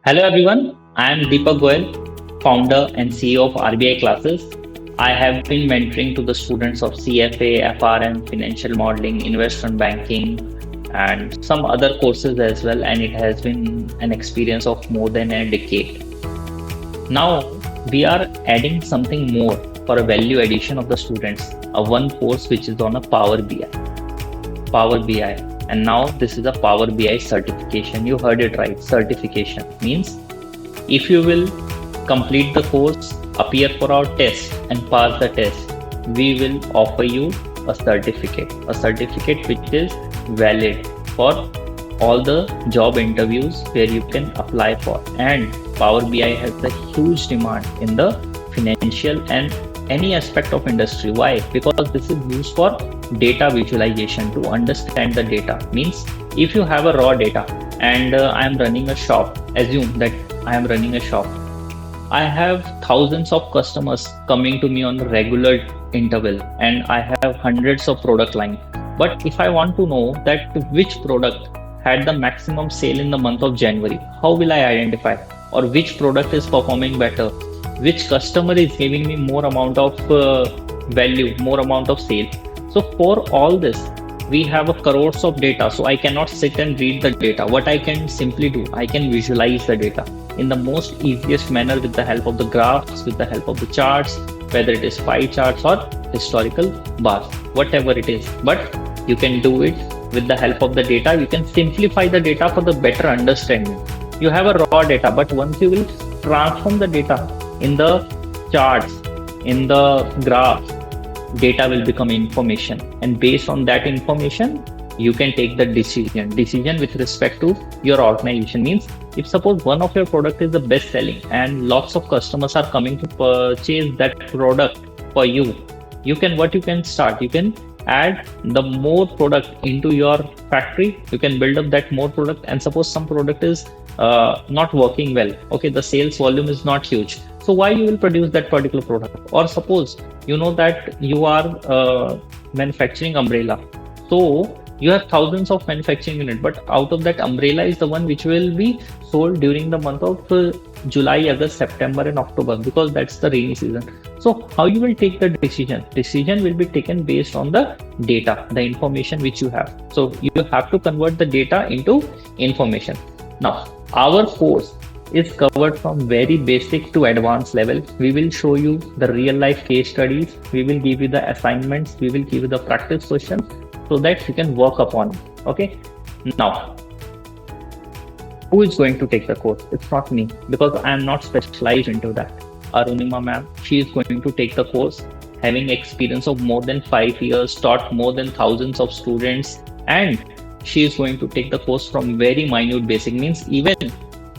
Hello everyone, I am Deepak Goyal, founder and CEO of RBI Classes. I have been mentoring to the students of CFA, FRM, financial modeling, investment banking, and some other courses as well, and it has been an experience of more than a decade. Now we are adding something more for a value addition of the students, a one course which is on a Power BI. Power BI. And now this is a Power BI certification. You heard it right. Certification means if you will complete the course, appear for our test and pass the test, we will offer you a certificate which is valid for all the job interviews where you can apply for. And Power BI has a huge demand in the financial and any aspect of industry. Why? Because this is used for data visualization to understand the data. Means if you have a raw data and I am running a shop, assume that I am running a shop. I have thousands of customers coming to me on a regular interval and I have hundreds of product line. But if I want to know that which product had the maximum sale in the month of January, how will I identify? Or which product is performing better? Which customer is giving me more amount of value, more amount of sale? So for all this, we have a crores of data. So I cannot sit and read the data. What I can simply do, I can visualize the data in the most easiest manner with the help of the graphs, with the help of the charts, whether it is pie charts or historical bars, whatever it is. But you can do it with the help of the data. You can simplify the data for the better understanding. You have a raw data, but once you will transform the data in the charts, in the graphs, data will become information. And based on that information, you can take the decision with respect to your organization. Means if suppose one of your product is the best selling and lots of customers are coming to purchase that product for you, you can start, you can add the more product into your factory. You can build up that more product. And suppose some product is not working well, okay, the sales volume is not huge, so why you will produce that particular product? Or suppose you know that you are manufacturing umbrella, so you have thousands of manufacturing unit, but out of that umbrella is the one which will be sold during the month of July, August, September and October, because that's the rainy season. So how you will take the decision will be taken based on the data, the information which you have. So you have to convert the data into information. Now our course is covered from very basic to advanced level. We will show you the real life case studies, we will give you the assignments, we will give you the practice questions so that you can work upon it. Okay, now who is going to take the course? It's not me, because I am not specialized into that. Arunima ma'am, she is going to take the course, having experience of more than 5 years, taught more than thousands of students, and she is going to take the course from very minute basic. Means even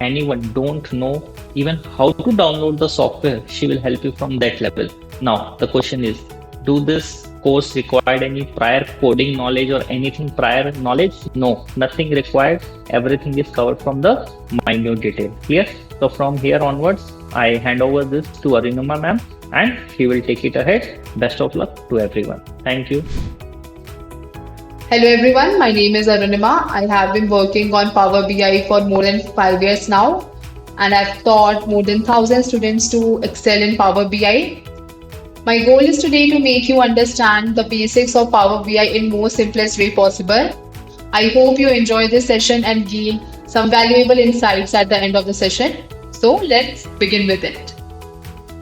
anyone don't know even how to download the software, she will help you from that level. Now the question is, do this course required any prior coding knowledge or anything prior knowledge? No, nothing required. Everything is covered from the minute detail. Clear? So from here onwards, I hand over this to Arunima ma'am and she will take it ahead. Best of luck to everyone. Thank you. Hello everyone, my name is Arunima. I have been working on Power BI for more than 5 years now, and I've taught more than 1,000 students to excel in Power BI. My goal is today to make you understand the basics of Power BI in most simplest way possible. I hope you enjoy this session and gain some valuable insights at the end of the session. So let's begin with it.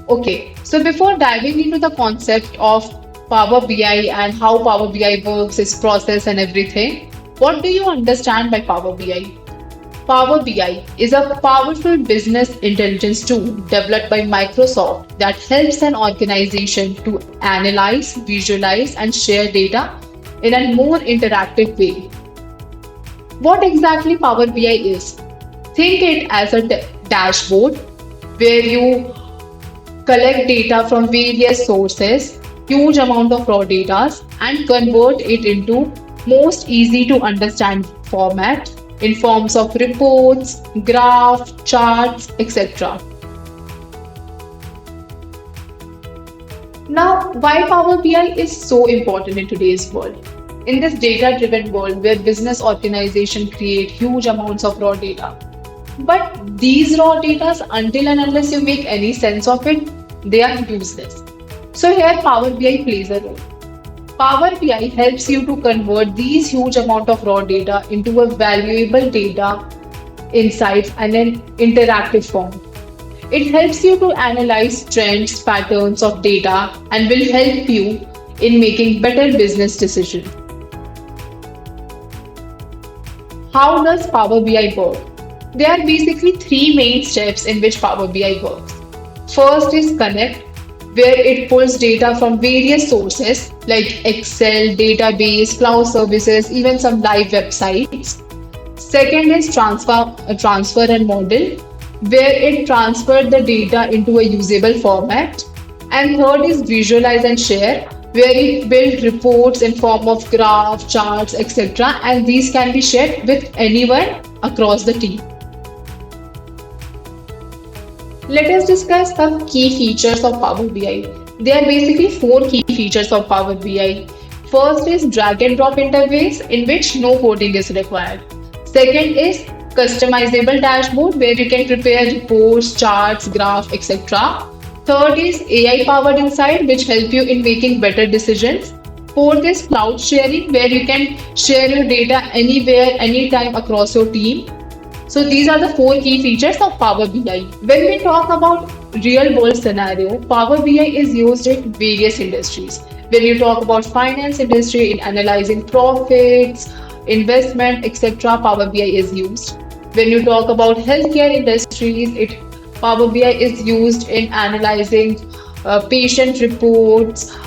Okay, so before diving into the concept of Power BI and how Power BI works, its process and everything, what do you understand by Power BI? Power BI is a powerful business intelligence tool developed by Microsoft that helps an organization to analyze, visualize, and share data in a more interactive way. What exactly Power BI is? Think it as a dashboard where you collect data from various sources, huge amount of raw data, and convert it into most easy to understand format in forms of reports, graphs, charts, etc. Now, why Power BI is so important in today's world? In this data-driven world where business organizations create huge amounts of raw data, But these raw data, until and unless you make any sense of it, they are useless. So here Power BI plays a role. Power BI helps you to convert these huge amount of raw data into a valuable data insights and an interactive form. It helps you to analyze trends, patterns of data and will help you in making better business decisions. How does Power BI work? There are basically three main steps in which Power BI works. First is connect, where it pulls data from various sources like Excel, database, cloud services, even some live websites. Second is transfer and model, where it transfers the data into a usable format. And third is visualize and share, where it builds reports in form of graph, charts, etc. And these can be shared with anyone across the team. Let us discuss some key features of Power BI. There are basically four key features of Power BI. First is drag and drop interface, in which no coding is required. Second is customizable dashboard, where you can prepare reports, charts, graph, etc. Third is AI powered insight, which help you in making better decisions. Fourth is cloud sharing, where you can share your data anywhere, anytime across your team. So these are the four key features of Power BI. When we talk about real world scenario, Power BI is used in various industries. When you talk about finance industry in analyzing profits, investment, etc., Power BI is used. When you talk about healthcare industries, Power BI is used in analyzing patient reports.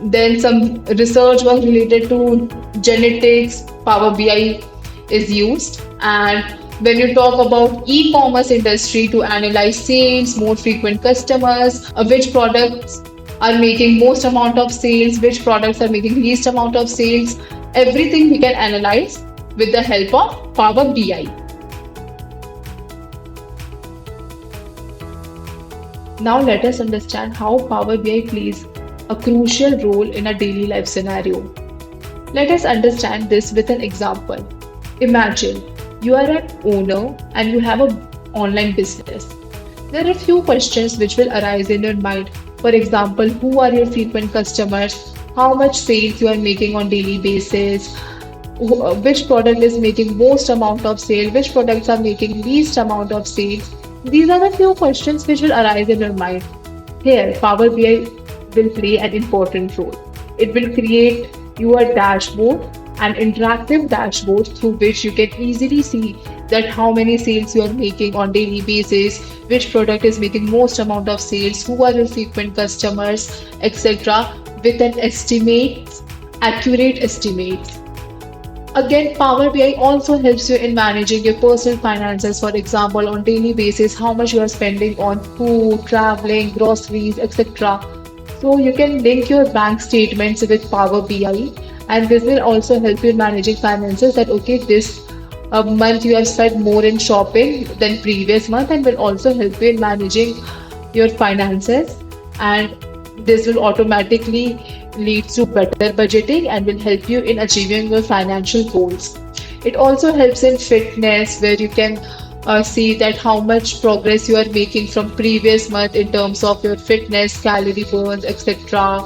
Then some research work related to genetics, Power BI is used. And when you talk about e-commerce industry to analyze sales, more frequent customers, which products are making most amount of sales, which products are making least amount of sales, everything we can analyze with the help of Power BI. Now let us understand how Power BI plays a crucial role in a daily life scenario. Let us understand this with an example. Imagine you are an owner and you have an online business. There are a few questions which will arise in your mind. For example, who are your frequent customers? How much sales you are making on daily basis? Which product is making most amount of sale? Which products are making least amount of sales? These are the few questions which will arise in your mind. Here, Power BI will play an important role. It will create your dashboard, an interactive dashboard through which you can easily see that how many sales you are making on daily basis, which product is making most amount of sales, who are your frequent customers, etc. with an estimate, accurate estimates. Again, Power BI also helps you in managing your personal finances. For example, on daily basis, how much you are spending on food, traveling, groceries, etc. So you can link your bank statements with Power BI, and this will also help you in managing finances. That okay, this month you have spent more in shopping than previous month, and will also help you in managing your finances. And this will automatically lead to better budgeting and will help you in achieving your financial goals. It also helps in fitness, where you can see that how much progress you are making from previous month in terms of your fitness, calorie burns, etc.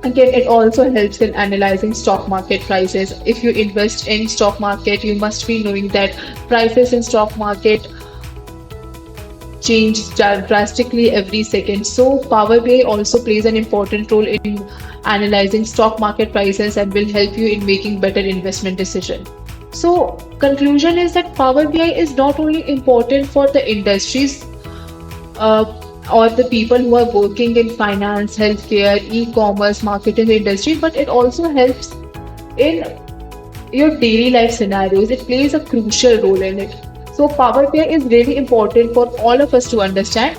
Again, it also helps in analyzing stock market prices. If you invest in stock market, you must be knowing that prices in stock market change drastically every second. So Power BI also plays an important role in analyzing stock market prices and will help you in making better investment decisions. So conclusion is that Power BI is not only important for the industries or the people who are working in finance, healthcare, e-commerce, marketing industry, but it also helps in your daily life scenarios. It plays a crucial role in it. So Power BI is really important for all of us to understand.